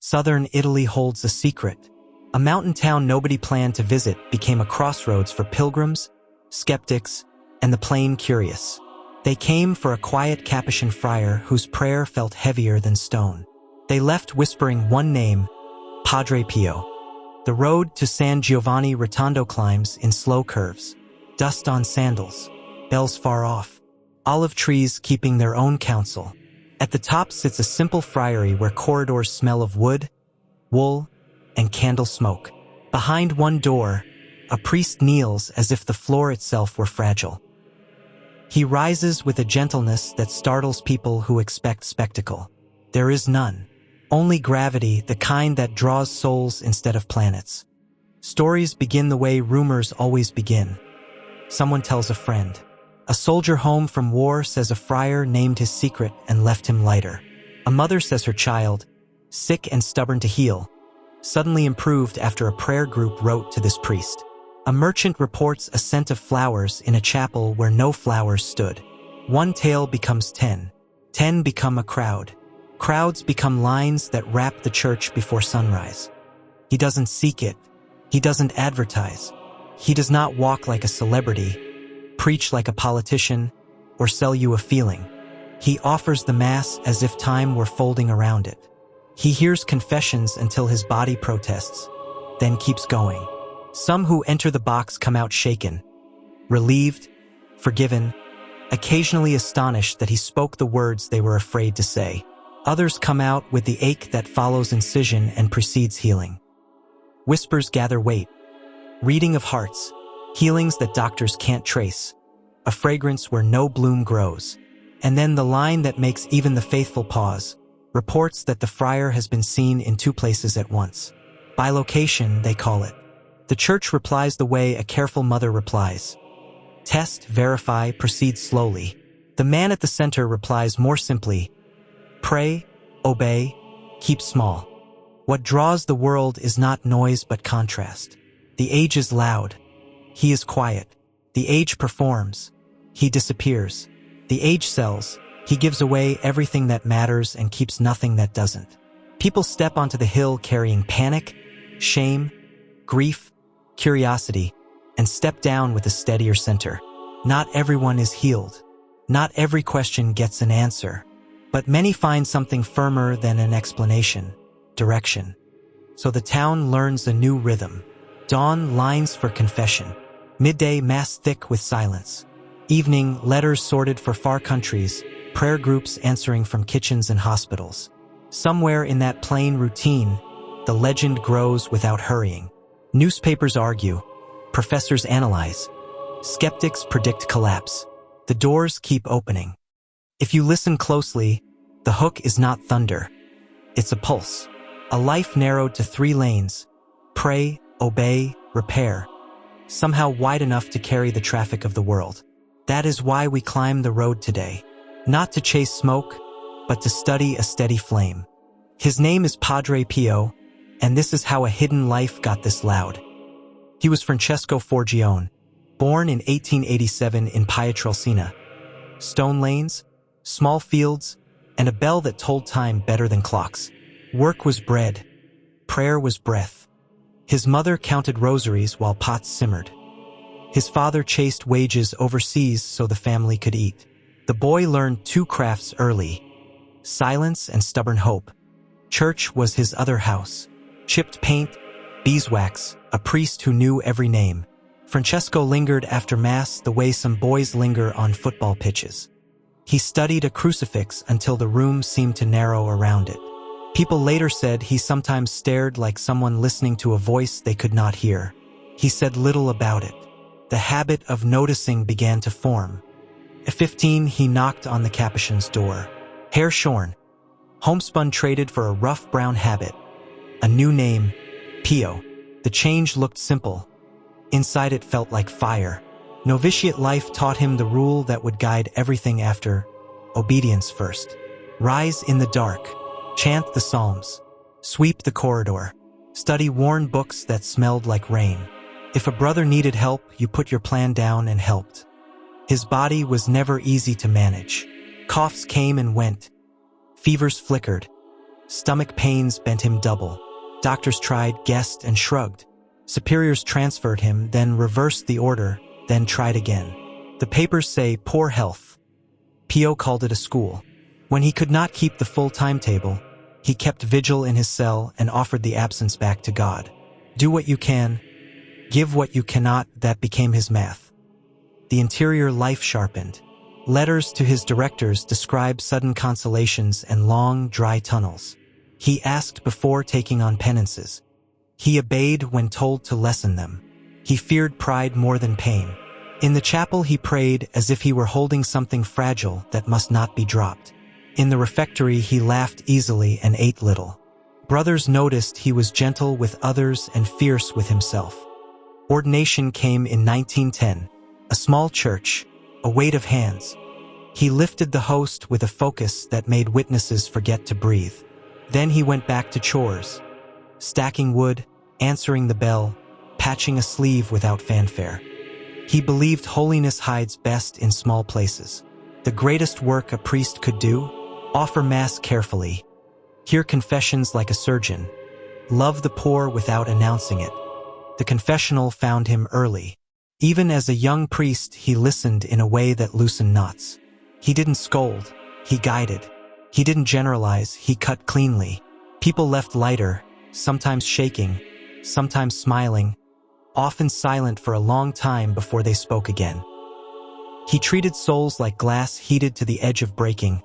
Southern Italy holds a secret. A mountain town nobody planned to visit became a crossroads for pilgrims, skeptics, and the plain curious. They came for a quiet Capuchin friar whose prayer felt heavier than stone. They left whispering one name, Padre Pio. The road to San Giovanni Rotondo climbs in slow curves. Dust on sandals, bells far off, olive trees keeping their own counsel. At the top sits a simple friary where corridors smell of wood, wool, and candle smoke. Behind one door, a priest kneels as if the floor itself were fragile. He rises with a gentleness that startles people who expect spectacle. There is none. Only gravity, the kind that draws souls instead of planets. Stories begin the way rumors always begin. Someone tells a friend. A soldier home from war says a friar named his secret and left him lighter. A mother says her child, sick and stubborn to heal, suddenly improved after a prayer group wrote to this priest. A merchant reports a scent of flowers in a chapel where no flowers stood. One tale becomes 10. 10 become a crowd. Crowds become lines that wrap the church before sunrise. He doesn't seek it. He doesn't advertise. He does not walk like a celebrity, preach like a politician, or sell you a feeling. He offers the Mass as if time were folding around it. He hears confessions until his body protests, then keeps going. Some who enter the box come out shaken, relieved, forgiven, occasionally astonished that he spoke the words they were afraid to say. Others come out with the ache that follows incision and precedes healing. Whispers gather weight, reading of hearts, healings that doctors can't trace, a fragrance where no bloom grows, and then the line that makes even the faithful pause, reports that the friar has been seen in 2 places at once. Bilocation, they call it. The church replies the way a careful mother replies. Test, verify, proceed slowly. The man at the center replies more simply. Pray, obey, keep small. What draws the world is not noise but contrast. The age is loud. He is quiet. The age performs. He disappears. The age sells. He gives away everything that matters and keeps nothing that doesn't. People step onto the hill carrying panic, shame, grief, curiosity, and step down with a steadier center. Not everyone is healed. Not every question gets an answer. But many find something firmer than an explanation, direction. So the town learns a new rhythm. Dawn, lines for confession. Midday, Mass thick with silence. Evening, letters sorted for far countries, prayer groups answering from kitchens and hospitals. Somewhere in that plain routine, the legend grows without hurrying. Newspapers argue. Professors analyze. Skeptics predict collapse. The doors keep opening. If you listen closely, the hook is not thunder. It's a pulse. A life narrowed to 3 lanes. Pray, obey, repair. Somehow wide enough to carry the traffic of the world. That is why we climb the road today. Not to chase smoke, but to study a steady flame. His name is Padre Pio, and this is how a hidden life got this loud. He was Francesco Forgione, born in 1887 in Pietrelcina. Stone lanes, small fields, and a bell that told time better than clocks. Work was bread. Prayer was breath. His mother counted rosaries while pots simmered. His father chased wages overseas so the family could eat. The boy learned 2 crafts early: silence and stubborn hope. Church was his other house. Chipped paint, beeswax, a priest who knew every name. Francesco lingered after Mass the way some boys linger on football pitches. He studied a crucifix until the room seemed to narrow around it. People later said he sometimes stared like someone listening to a voice they could not hear. He said little about it. The habit of noticing began to form. At 15, he knocked on the Capuchin's door. Hair shorn. Homespun traded for a rough brown habit. A new name, Pio. The change looked simple. Inside it felt like fire. Novitiate life taught him the rule that would guide everything after. Obedience first. Rise in the dark. Chant the Psalms. Sweep the corridor. Study worn books that smelled like rain. If a brother needed help, you put your plan down and helped. His body was never easy to manage. Coughs came and went. Fevers flickered. Stomach pains bent him double. Doctors tried, guessed, and shrugged. Superiors transferred him, then reversed the order, then tried again. The papers say poor health. Pio called it a school. When he could not keep the full timetable, he kept vigil in his cell and offered the absence back to God. Do what you can, give what you cannot, that became his math. The interior life sharpened. Letters to his directors describe sudden consolations and long, dry tunnels. He asked before taking on penances. He obeyed when told to lessen them. He feared pride more than pain. In the chapel he prayed as if he were holding something fragile that must not be dropped. In the refectory he laughed easily and ate little. Brothers noticed he was gentle with others and fierce with himself. Ordination came in 1910, a small church, a weight of hands. He lifted the host with a focus that made witnesses forget to breathe. Then he went back to chores, stacking wood, answering the bell, patching a sleeve without fanfare. He believed holiness hides best in small places. The greatest work a priest could do: offer Mass carefully, hear confessions like a surgeon, love the poor without announcing it. The confessional found him early. Even as a young priest, he listened in a way that loosened knots. He didn't scold, he guided. He didn't generalize, he cut cleanly. People left lighter, sometimes shaking, sometimes smiling, often silent for a long time before they spoke again. He treated souls like glass heated to the edge of breaking.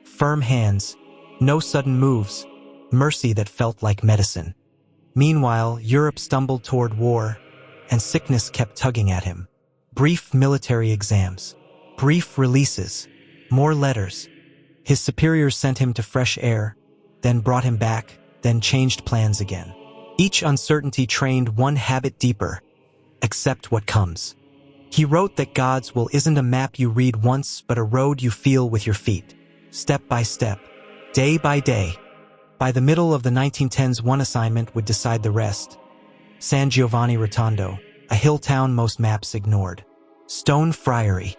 Firm hands, no sudden moves, mercy that felt like medicine. Meanwhile, Europe stumbled toward war, and sickness kept tugging at him. Brief military exams, brief releases, more letters. His superiors sent him to fresh air, then brought him back, then changed plans again. Each uncertainty trained one habit deeper: accept what comes. He wrote that God's will isn't a map you read once, but a road you feel with your feet, step by step, day by day. By the middle of the 1910s, one assignment would decide the rest. San Giovanni Rotondo, a hill town most maps ignored. Stone Friary.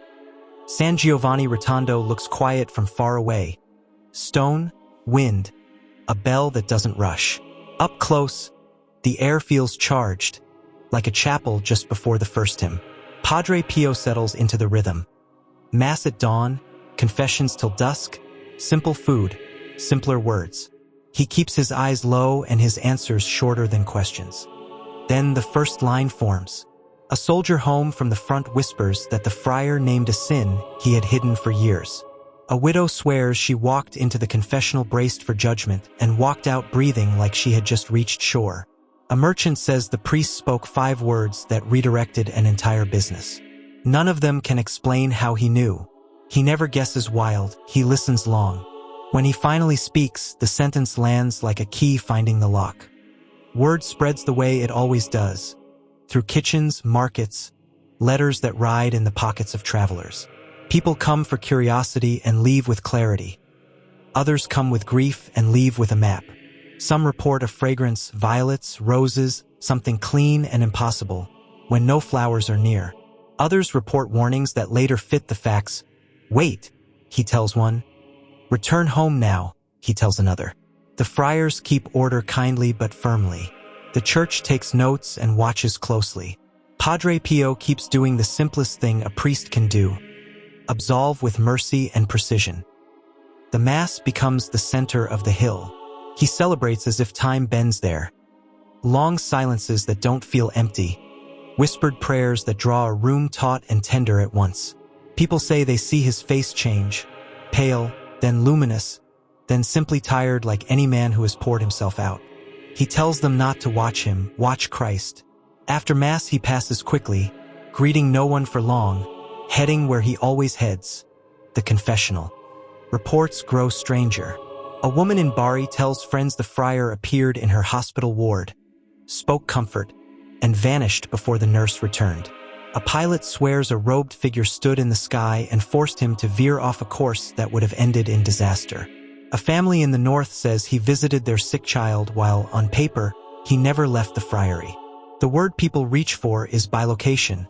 San Giovanni Rotondo looks quiet from far away. Stone, wind, a bell that doesn't rush. Up close, the air feels charged, like a chapel just before the first hymn. Padre Pio settles into the rhythm. Mass at dawn, confessions till dusk, simple food, simpler words. He keeps his eyes low and his answers shorter than questions. Then the first line forms. A soldier home from the front whispers that the friar named a sin he had hidden for years. A widow swears she walked into the confessional braced for judgment and walked out breathing like she had just reached shore. A merchant says the priest spoke 5 words that redirected an entire business. None of them can explain how he knew. He never guesses wild, he listens long. When he finally speaks, the sentence lands like a key finding the lock. Word spreads the way it always does. Through kitchens, markets, letters that ride in the pockets of travelers. People come for curiosity and leave with clarity. Others come with grief and leave with a map. Some report a fragrance, violets, roses, something clean and impossible, when no flowers are near. Others report warnings that later fit the facts. Wait, he tells one. Return home now, he tells another. The friars keep order kindly but firmly. The church takes notes and watches closely. Padre Pio keeps doing the simplest thing a priest can do: absolve with mercy and precision. The Mass becomes the center of the hill. He celebrates as if time bends there. Long silences that don't feel empty. Whispered prayers that draw a room taut and tender at once. People say they see his face change, pale, then luminous, then simply tired like any man who has poured himself out. He tells them not to watch him, watch Christ. After Mass he passes quickly, greeting no one for long, heading where he always heads, the confessional. Reports grow stranger. A woman in Bari tells friends the friar appeared in her hospital ward, spoke comfort, and vanished before the nurse returned. A pilot swears a robed figure stood in the sky and forced him to veer off a course that would have ended in disaster. A family in the north says he visited their sick child while, on paper, he never left the friary. The word people reach for is bilocation,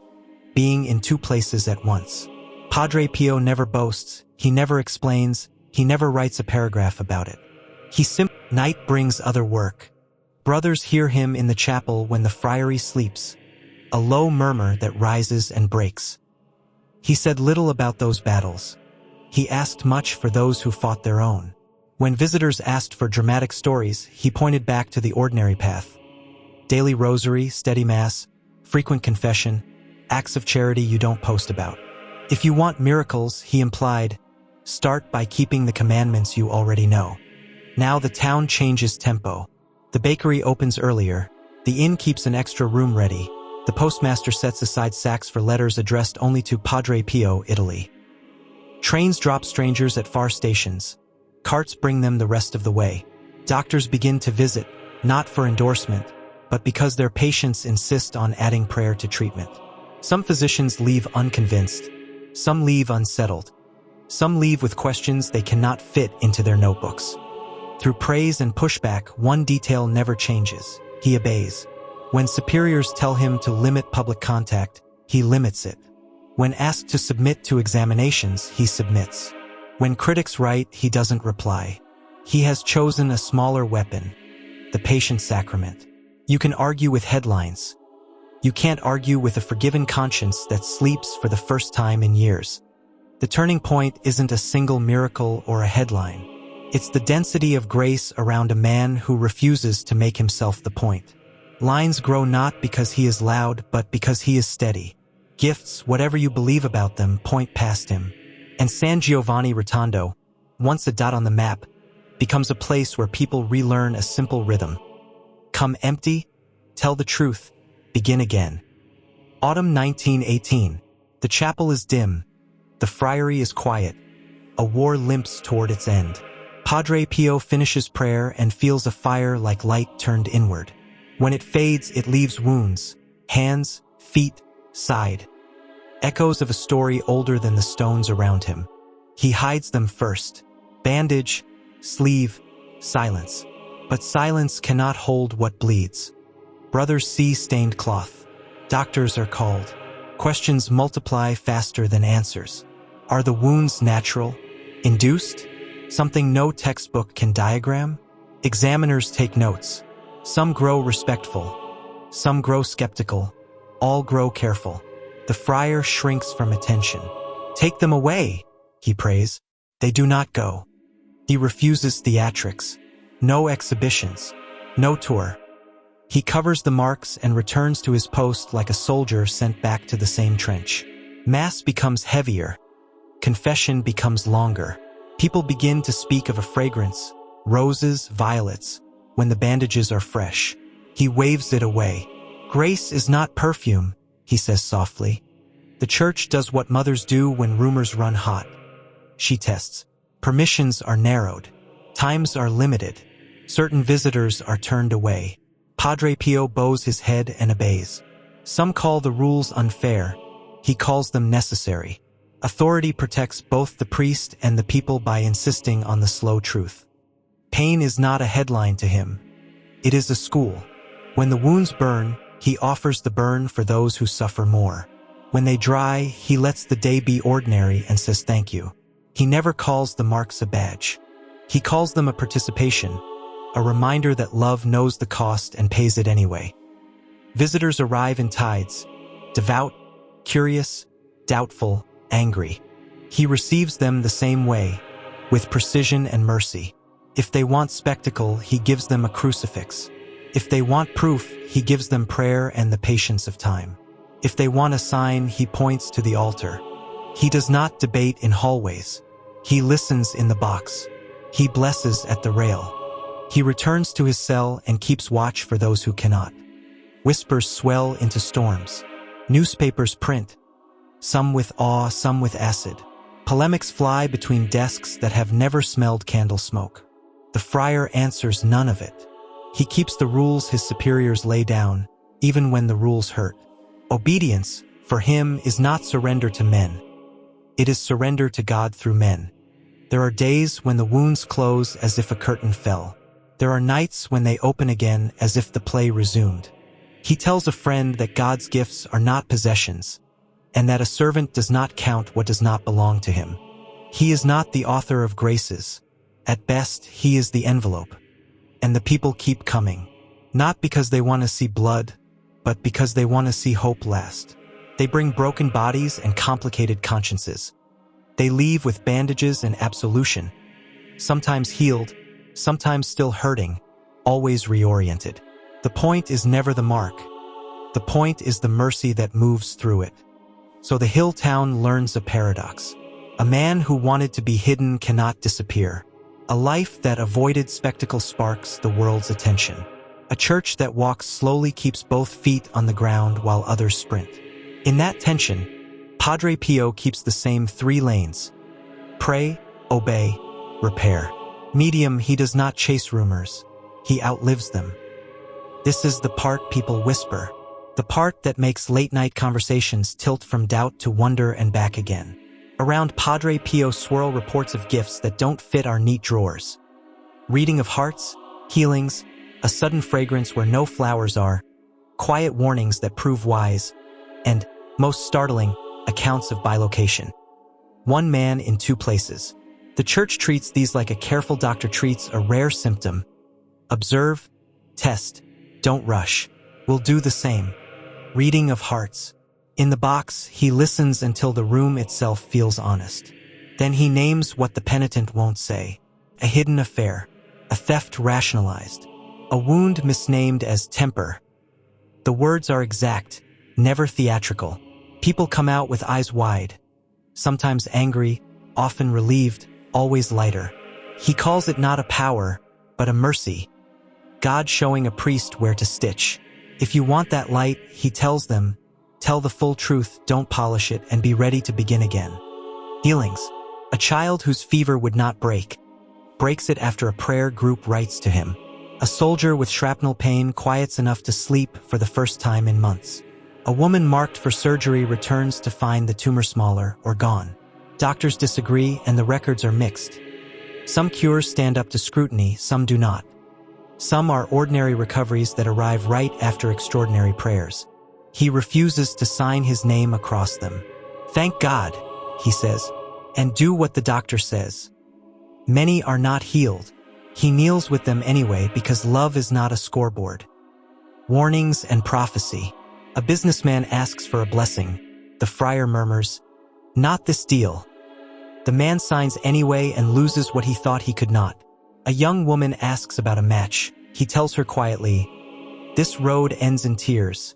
being in 2 places at once. Padre Pio never boasts, he never explains, he never writes a paragraph about it. He simply Night brings other work. Brothers hear him in the chapel when the friary sleeps, a low murmur that rises and breaks. He said little about those battles. He asked much for those who fought their own. When visitors asked for dramatic stories, he pointed back to the ordinary path. Daily rosary, steady mass, frequent confession, acts of charity you don't post about. If you want miracles, he implied, start by keeping the commandments you already know. Now the town changes tempo. The bakery opens earlier. The inn keeps an extra room ready. The postmaster sets aside sacks for letters addressed only to Padre Pio, Italy. Trains drop strangers at far stations. Carts bring them the rest of the way. Doctors begin to visit, not for endorsement, but because their patients insist on adding prayer to treatment. Some physicians leave unconvinced. Some leave unsettled. Some leave with questions they cannot fit into their notebooks. Through praise and pushback, one detail never changes. He obeys. When superiors tell him to limit public contact, he limits it. When asked to submit to examinations, he submits. When critics write, he doesn't reply. He has chosen a smaller weapon, the patient sacrament. You can argue with headlines. You can't argue with a forgiven conscience that sleeps for the first time in years. The turning point isn't a single miracle or a headline. It's the density of grace around a man who refuses to make himself the point. Lines grow not because he is loud, but because he is steady. Gifts, whatever you believe about them, point past him. And San Giovanni Rotondo, once a dot on the map, becomes a place where people relearn a simple rhythm. Come empty, tell the truth, begin again. Autumn 1918. The chapel is dim. The friary is quiet. A war limps toward its end. Padre Pio finishes prayer and feels a fire like light turned inward. When it fades, it leaves wounds, hands, feet, side. Echoes of a story older than the stones around him. He hides them first. Bandage, sleeve, silence. But silence cannot hold what bleeds. Brothers see stained cloth. Doctors are called. Questions multiply faster than answers. Are the wounds natural? Induced? Something no textbook can diagram? Examiners take notes. Some grow respectful. Some grow skeptical. All grow careful. The friar shrinks from attention. Take them away, he prays. They do not go. He refuses theatrics. No exhibitions. No tour. He covers the marks and returns to his post like a soldier sent back to the same trench. Mass becomes heavier. Confession becomes longer. People begin to speak of a fragrance, roses, violets, when the bandages are fresh. He waves it away. Grace is not perfume, he says softly. The church does what mothers do when rumors run hot. She tests. Permissions are narrowed. Times are limited. Certain visitors are turned away. Padre Pio bows his head and obeys. Some call the rules unfair. He calls them necessary. Authority protects both the priest and the people by insisting on the slow truth. Pain is not a headline to him. It is a school. When the wounds burn, he offers the burn for those who suffer more. When they dry, he lets the day be ordinary and says thank you. He never calls the marks a badge. He calls them a participation, a reminder that love knows the cost and pays it anyway. Visitors arrive in tides, devout, curious, doubtful, angry. He receives them the same way, with precision and mercy. If they want spectacle, he gives them a crucifix. If they want proof, he gives them prayer and the patience of time. If they want a sign, he points to the altar. He does not debate in hallways. He listens in the box. He blesses at the rail. He returns to his cell and keeps watch for those who cannot. Whispers swell into storms. Newspapers print, some with awe, some with acid. Polemics fly between desks that have never smelled candle smoke. The friar answers none of it. He keeps the rules his superiors lay down, even when the rules hurt. Obedience, for him, is not surrender to men. It is surrender to God through men. There are days when the wounds close as if a curtain fell. There are nights when they open again as if the play resumed. He tells a friend that God's gifts are not possessions, and that a servant does not count what does not belong to him. He is not the author of graces. At best, he is the envelope. and the people keep coming. Not because they want to see blood, but because they want to see hope last. They bring broken bodies and complicated consciences. They leave with bandages and absolution, sometimes healed, sometimes still hurting, always reoriented. The point is never the mark. The point is the mercy that moves through it. So the hill town learns a paradox. A man who wanted to be hidden cannot disappear. A life that avoided spectacle sparks the world's attention. A church that walks slowly keeps both feet on the ground while others sprint. In that tension, Padre Pio keeps the same 3 lanes. Pray, obey, repair. Medium, he does not chase rumors. He outlives them. This is the part people whisper. The part that makes late-night conversations tilt from doubt to wonder and back again. Around Padre Pio swirl reports of gifts that don't fit our neat drawers. Reading of hearts, healings, a sudden fragrance where no flowers are, quiet warnings that prove wise, and, most startling, accounts of bilocation. 1 man in 2 places. The church treats these like a careful doctor treats a rare symptom. Observe, test, don't rush. We'll do the same. Reading of hearts. In the box, he listens until the room itself feels honest. Then he names what the penitent won't say. A hidden affair. A theft rationalized. A wound misnamed as temper. The words are exact, never theatrical. People come out with eyes wide. Sometimes angry, often relieved, always lighter. He calls it not a power, but a mercy. God showing a priest where to stitch. If you want that light, he tells them, tell the full truth, don't polish it, and be ready to begin again. Healings. A child whose fever would not break. Breaks it after a prayer group writes to him. A soldier with shrapnel pain quiets enough to sleep for the first time in months. A woman marked for surgery returns to find the tumor smaller or gone. Doctors disagree and the records are mixed. Some cures stand up to scrutiny, some do not. Some are ordinary recoveries that arrive right after extraordinary prayers. He refuses to sign his name across them. Thank God, he says, and do what the doctor says. Many are not healed. He kneels with them anyway because love is not a scoreboard. Warnings and prophecy. A businessman asks for a blessing. The friar murmurs, not this deal. The man signs anyway and loses what he thought he could not. A young woman asks about a match. He tells her quietly, this road ends in tears.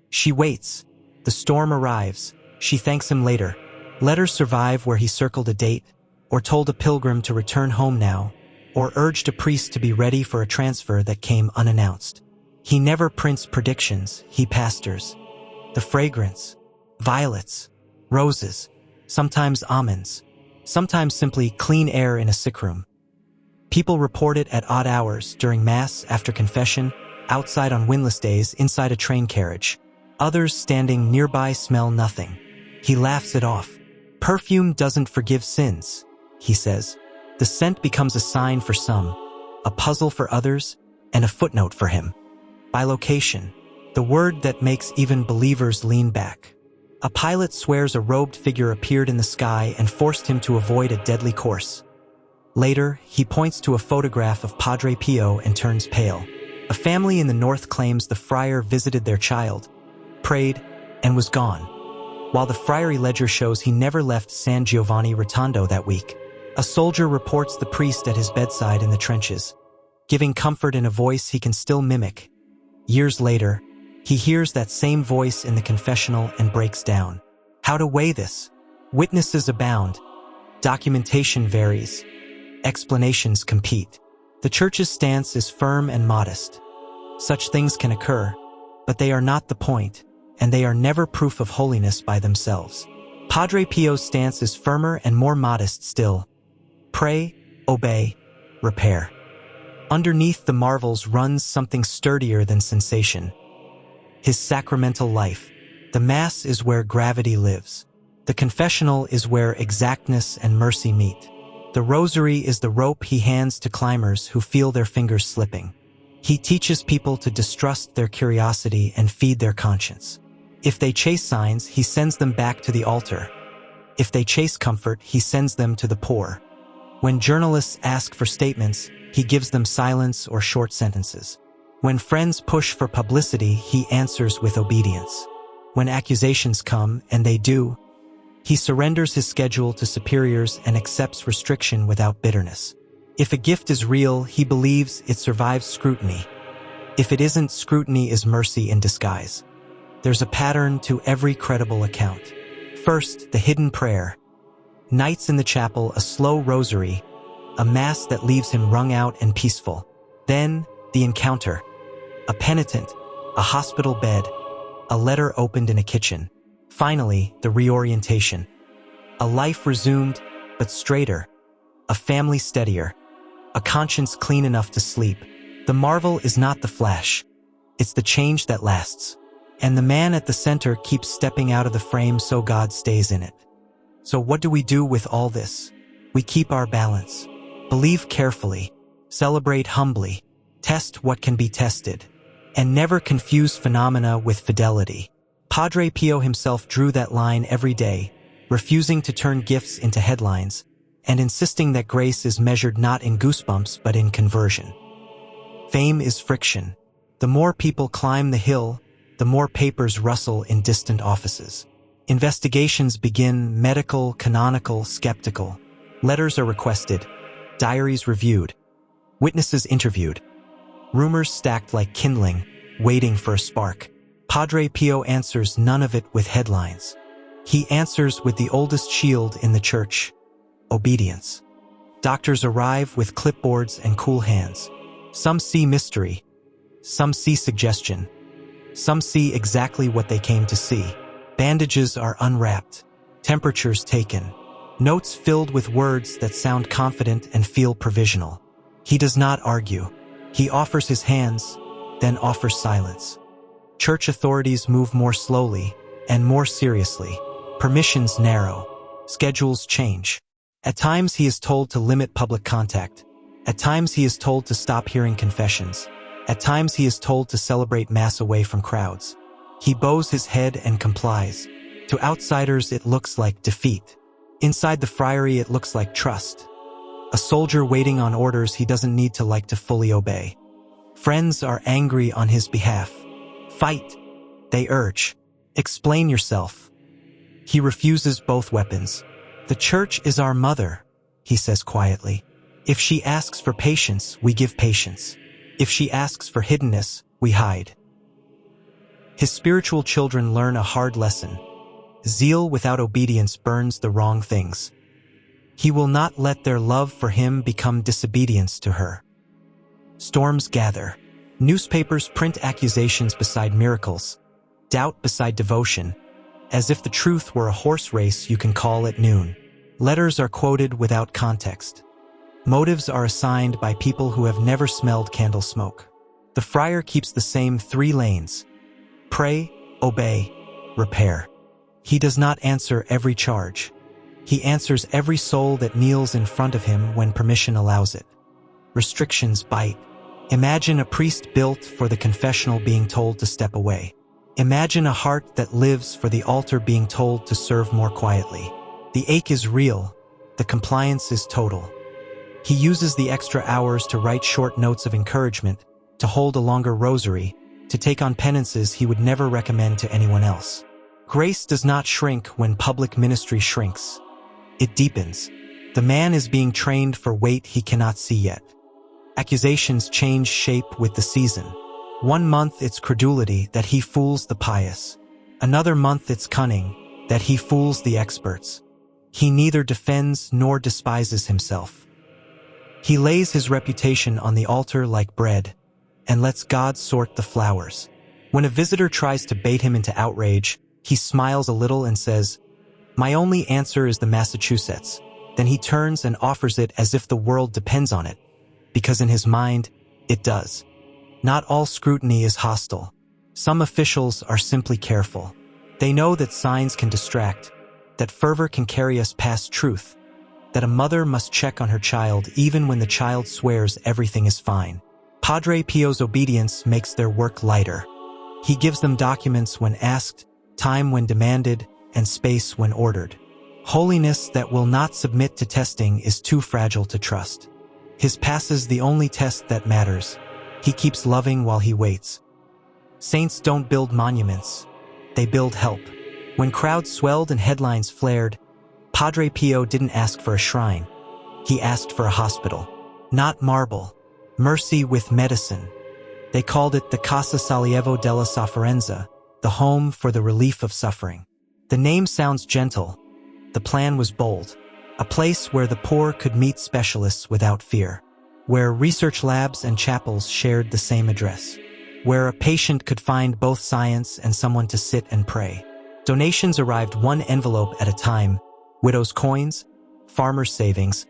She waits. The storm arrives. She thanks him later. Let her survive where he circled a date, or told a pilgrim to return home now, or urged a priest to be ready for a transfer that came unannounced. He never prints predictions, he pastors. The fragrance, violets, roses, sometimes almonds, sometimes simply clean air in a sick room. People report it at odd hours, during Mass, after confession, outside on windless days, inside a train carriage. Others standing nearby smell nothing. He laughs it off. Perfume doesn't forgive sins, he says. The scent becomes a sign for some, a puzzle for others, and a footnote for him. Bilocation, the word that makes even believers lean back. A pilot swears a robed figure appeared in the sky and forced him to avoid a deadly course. Later, he points to a photograph of Padre Pio and turns pale. A family in the north claims the friar visited their child, prayed, and was gone, while the friary ledger shows he never left San Giovanni Rotondo that week. A soldier reports the priest at his bedside in the trenches, giving comfort in a voice he can still mimic. Years later, he hears that same voice in the confessional and breaks down. How to weigh this? Witnesses abound. Documentation varies. Explanations compete. The Church's stance is firm and modest. Such things can occur, but they are not the point, and they are never proof of holiness by themselves. Padre Pio's stance is firmer and more modest still. Pray, obey, repair. Underneath the marvels runs something sturdier than sensation. His sacramental life. The Mass is where gravity lives. The confessional is where exactness and mercy meet. The rosary is the rope he hands to climbers who feel their fingers slipping. He teaches people to distrust their curiosity and feed their conscience. If they chase signs, he sends them back to the altar. If they chase comfort, he sends them to the poor. When journalists ask for statements, he gives them silence or short sentences. When friends push for publicity, he answers with obedience. When accusations come, and they do, he surrenders his schedule to superiors and accepts restriction without bitterness. If a gift is real, he believes it survives scrutiny. If it isn't, scrutiny is mercy in disguise. There's a pattern to every credible account. First, the hidden prayer. Nights in the chapel, a slow rosary, a mass that leaves him wrung out and peaceful. Then, the encounter. A penitent, a hospital bed, a letter opened in a kitchen. Finally, the reorientation. A life resumed, but straighter. A family steadier. A conscience clean enough to sleep. The marvel is not the flash. It's the change that lasts. And the man at the center keeps stepping out of the frame so God stays in it. So what do we do with all this? We keep our balance. Believe carefully. Celebrate humbly. Test what can be tested. And never confuse phenomena with fidelity. Padre Pio himself drew that line every day, refusing to turn gifts into headlines, and insisting that grace is measured not in goosebumps but in conversion. Fame is friction. The more people climb the hill, the more papers rustle in distant offices. Investigations begin, medical, canonical, skeptical. Letters are requested, diaries reviewed, witnesses interviewed, rumors stacked like kindling, waiting for a spark. Padre Pio answers none of it with headlines. He answers with the oldest shield in the church: obedience. Doctors arrive with clipboards and cool hands. Some see mystery. Some see suggestion. Some see exactly what they came to see. Bandages are unwrapped. Temperatures taken. Notes filled with words that sound confident and feel provisional. He does not argue. He offers his hands, then offers silence. Church authorities move more slowly and more seriously. Permissions narrow. Schedules change. At times he is told to limit public contact. At times he is told to stop hearing confessions. At times he is told to celebrate Mass away from crowds. He bows his head and complies. To outsiders it looks like defeat. Inside the friary it looks like trust. A soldier waiting on orders he doesn't need to like to fully obey. Friends are angry on his behalf. Fight, they urge. Explain yourself. He refuses both weapons. The church is our mother, he says quietly. If she asks for patience, we give patience. If she asks for hiddenness, we hide. His spiritual children learn a hard lesson. Zeal without obedience burns the wrong things. He will not let their love for him become disobedience to her. Storms gather. Newspapers print accusations beside miracles, doubt beside devotion, as if the truth were a horse race you can call at noon. Letters are quoted without context. Motives are assigned by people who have never smelled candle smoke. The friar keeps the same 3 lanes: pray, obey, repair. He does not answer every charge. He answers every soul that kneels in front of him when permission allows it. Restrictions bite. Imagine a priest built for the confessional being told to step away. Imagine a heart that lives for the altar being told to serve more quietly. The ache is real. The compliance is total. He uses the extra hours to write short notes of encouragement, to hold a longer rosary, to take on penances he would never recommend to anyone else. Grace does not shrink when public ministry shrinks. It deepens. The man is being trained for weight he cannot see yet. Accusations change shape with the season. One month it's credulity that he fools the pious. Another month it's cunning that he fools the experts. He neither defends nor despises himself. He lays his reputation on the altar like bread and lets God sort the flowers. When a visitor tries to bait him into outrage, he smiles a little and says, "My only answer is the Massachusetts." Then he turns and offers it as if the world depends on it, because in his mind, it does. Not all scrutiny is hostile. Some officials are simply careful. They know that signs can distract, that fervor can carry us past truth, that a mother must check on her child even when the child swears everything is fine. Padre Pio's obedience makes their work lighter. He gives them documents when asked, time when demanded, and space when ordered. Holiness that will not submit to testing is too fragile to trust. His passes the only test that matters. He keeps loving while he waits. Saints don't build monuments. They build help. When crowds swelled and headlines flared, Padre Pio didn't ask for a shrine. He asked for a hospital. Not marble. Mercy with medicine. They called it the Casa Sollievo della Sofferenza, the home for the relief of suffering. The name sounds gentle. The plan was bold. A place where the poor could meet specialists without fear. Where research labs and chapels shared the same address. Where a patient could find both science and someone to sit and pray. Donations arrived one envelope at a time. Widows' coins, farmers' savings,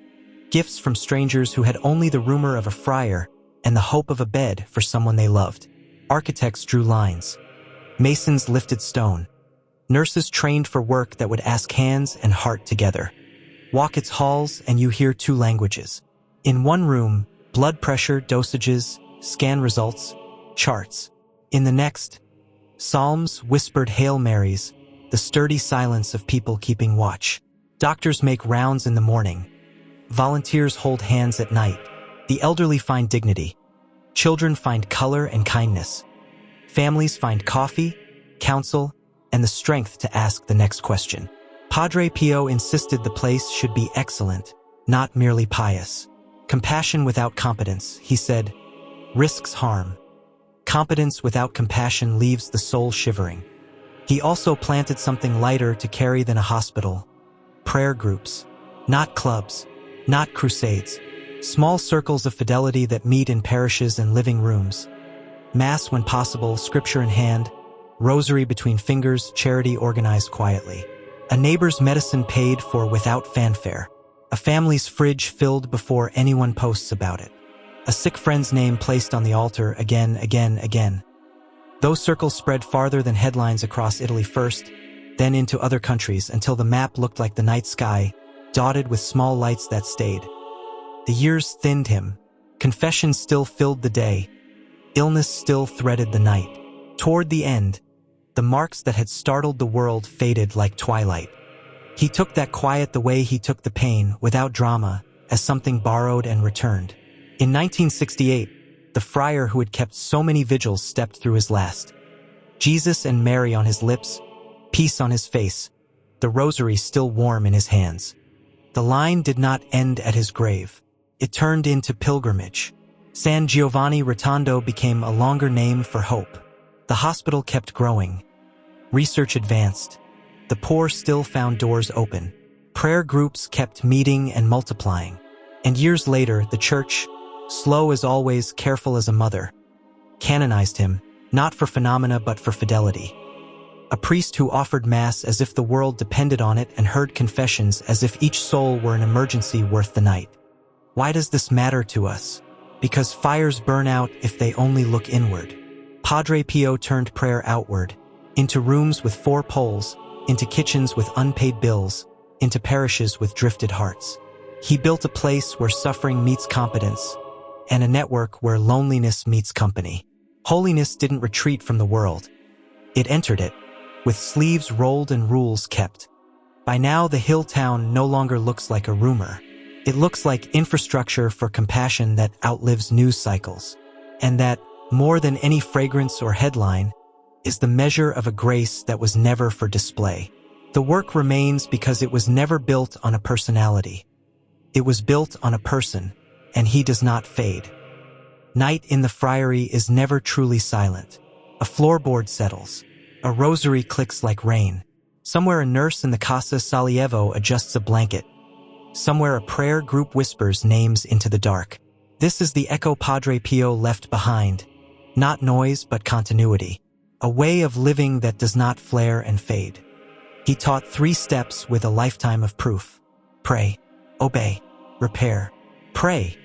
gifts from strangers who had only the rumor of a friar and the hope of a bed for someone they loved. Architects drew lines. Masons lifted stone. Nurses trained for work that would ask hands and heart together. Walk its halls and you hear two languages. In one room, blood pressure, dosages, scan results, charts. In the next, psalms, whispered Hail Marys, the sturdy silence of people keeping watch. Doctors make rounds in the morning. Volunteers hold hands at night. The elderly find dignity. Children find color and kindness. Families find coffee, counsel, and the strength to ask the next question. Padre Pio insisted the place should be excellent, not merely pious. Compassion without competence, he said, risks harm. Competence without compassion leaves the soul shivering. He also planted something lighter to carry than a hospital. Prayer groups. Not clubs. Not crusades. Small circles of fidelity that meet in parishes and living rooms. Mass when possible, scripture in hand. Rosary between fingers, charity organized quietly. A neighbor's medicine paid for without fanfare. A family's fridge filled before anyone posts about it. A sick friend's name placed on the altar again. Those circles spread farther than headlines across Italy first, then into other countries until the map looked like the night sky, dotted with small lights that stayed. The years thinned him. Confession still filled the day. Illness still threaded the night. Toward the end, the marks that had startled the world faded like twilight. He took that quiet the way he took the pain, without drama, as something borrowed and returned. In 1968, the friar who had kept so many vigils stepped through his last. Jesus and Mary on his lips, peace on his face, the rosary still warm in his hands. The line did not end at his grave. It turned into pilgrimage. San Giovanni Rotondo became a longer name for hope. The hospital kept growing. Research advanced. The poor still found doors open. Prayer groups kept meeting and multiplying. And years later, the church, slow as always, careful as a mother, canonized him, not for phenomena but for fidelity. A priest who offered mass as if the world depended on it and heard confessions as if each soul were an emergency worth the night. Why does this matter to us? Because fires burn out if they only look inward. Padre Pio turned prayer outward, into rooms with 4 poles, into kitchens with unpaid bills, into parishes with drifted hearts. He built a place where suffering meets competence, and a network where loneliness meets company. Holiness didn't retreat from the world. It entered it, with sleeves rolled and rules kept. By now, the hill town no longer looks like a rumor. It looks like infrastructure for compassion that outlives news cycles, and that, more than any fragrance or headline, is the measure of a grace that was never for display. The work remains because it was never built on a personality. It was built on a person, and he does not fade. Night in the friary is never truly silent. A floorboard settles. A rosary clicks like rain. Somewhere a nurse in the Casa Sollievo adjusts a blanket. Somewhere a prayer group whispers names into the dark. This is the echo Padre Pio left behind. Not noise, but continuity. A way of living that does not flare and fade. He taught 3 steps with a lifetime of proof. Pray, obey, repair. Pray,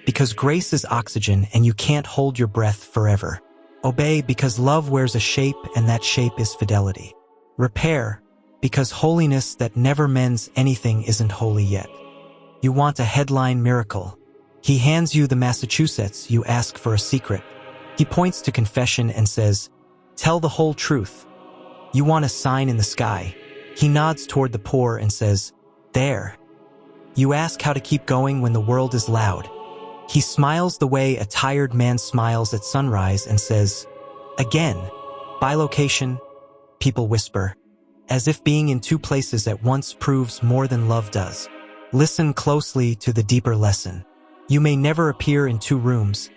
because grace is oxygen and you can't hold your breath forever. Obey, because love wears a shape and that shape is fidelity. Repair, because holiness that never mends anything isn't holy yet. You want a headline miracle. He hands you the Massachusetts, you ask for a secret. He points to confession and says, tell the whole truth. You want a sign in the sky. He nods toward the poor and says, there. You ask how to keep going when the world is loud. He smiles the way a tired man smiles at sunrise and says, "Again." Bilocation, people whisper, as if being in two places at once proves more than love does. Listen closely to the deeper lesson. You may never appear in two rooms,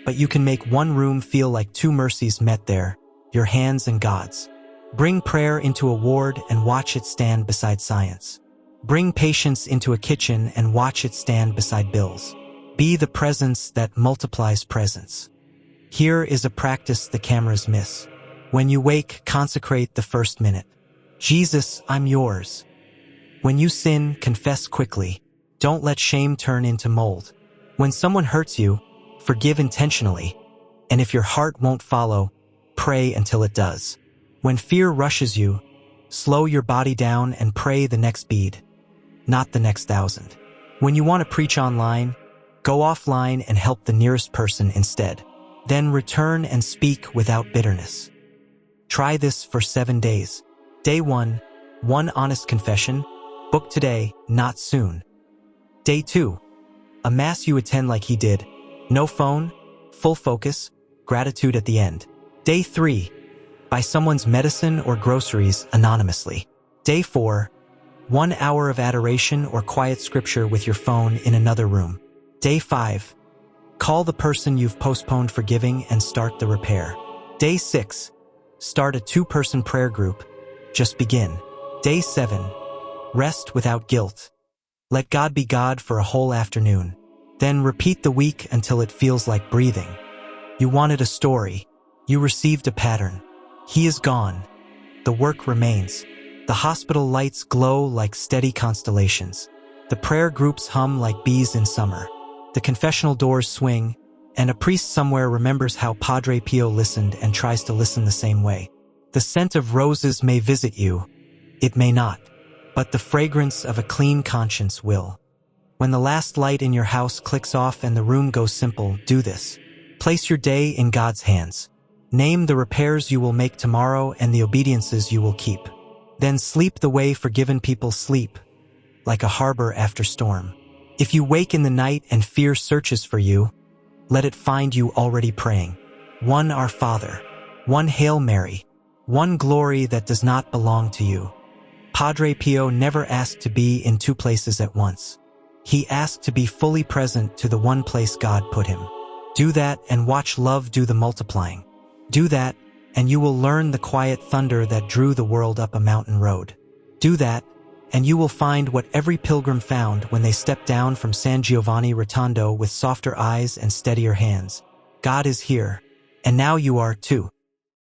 but you can make one room feel like two mercies met there, your hands and God's. Bring prayer into a ward and watch it stand beside science. Bring patience into a kitchen and watch it stand beside bills. Be the presence that multiplies presence. Here is a practice the cameras miss. When you wake, consecrate the first minute. Jesus, I'm yours. When you sin, confess quickly. Don't let shame turn into mold. When someone hurts you, forgive intentionally. And if your heart won't follow, pray until it does. When fear rushes you, slow your body down and pray the next bead, not the next 1,000. When you want to preach online, go offline and help the nearest person instead. Then return and speak without bitterness. Try this for 7 days. Day 1, one honest confession. Book today, not soon. Day 2, a mass you attend like he did. No phone, full focus, gratitude at the end. Day 3, buy someone's medicine or groceries anonymously. Day 4, 1 hour of adoration or quiet scripture with your phone in another room. Day 5, call the person you've postponed forgiving and start the repair. Day 6, start a 2-person prayer group. Just begin. Day 7, rest without guilt. Let God be God for a whole afternoon. Then repeat the week until it feels like breathing. You wanted a story. You received a pattern. He is gone. The work remains. The hospital lights glow like steady constellations. The prayer groups hum like bees in summer. The confessional doors swing, and a priest somewhere remembers how Padre Pio listened and tries to listen the same way. The scent of roses may visit you. It may not. But the fragrance of a clean conscience will. When the last light in your house clicks off and the room goes simple, do this. Place your day in God's hands. Name the repairs you will make tomorrow and the obediences you will keep. Then sleep the way forgiven people sleep, like a harbor after storm. If you wake in the night and fear searches for you, let it find you already praying. 1 Our Father, 1 Hail Mary, 1 glory that does not belong to you. Padre Pio never asked to be in 2 places at once. He asked to be fully present to the one place God put him. Do that and watch love do the multiplying. Do that, and you will learn the quiet thunder that drew the world up a mountain road. Do that, and you will find what every pilgrim found when they stepped down from San Giovanni Rotondo with softer eyes and steadier hands. God is here, and now you are too.